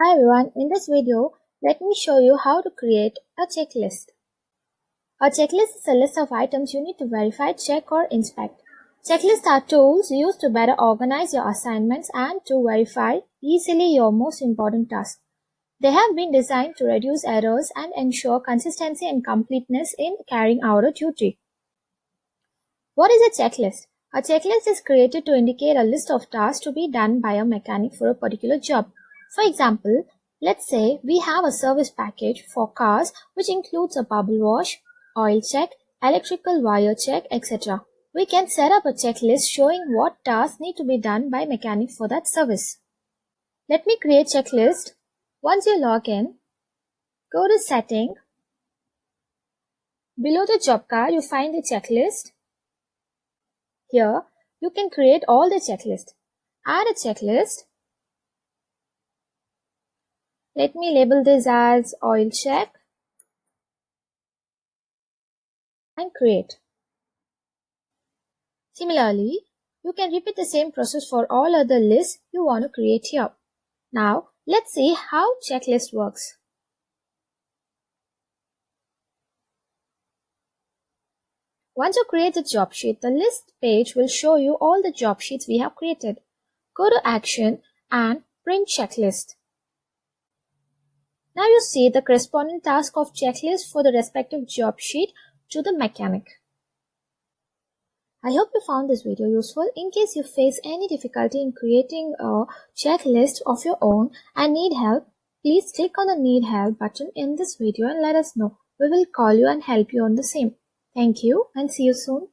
Hi everyone, in this video, let me show you how to create a checklist. A checklist is a list of items you need to verify, check or inspect. Checklists are tools used to better organize your assignments and to verify easily your most important tasks. They have been designed to reduce errors and ensure consistency and completeness in carrying out a duty. What is a checklist? A checklist is created to indicate a list of tasks to be done by a mechanic for a particular job. For example, let's say we have a service package for cars which includes a bubble wash, oil check, electrical wire check, etc. We can set up a checklist showing what tasks need to be done by mechanic for that service. Let me create checklist. Once you log in, go to setting. Below the job card, you find the checklist. Here, you can create all the checklists. Add a checklist. Let me label this as oil check and create. Similarly, you can repeat the same process for all other lists you want to create here. Now, let's see how checklist works. Once you create the job sheet, the list page will show you all the job sheets we have created. Go to Action and Print Checklist. Now you see the corresponding task of checklist for the respective job sheet to the mechanic. I hope you found this video useful. In case you face any difficulty in creating a checklist of your own and need help, please click on the Need Help button in this video and let us know. We will call you and help you on the same. Thank you and see you soon.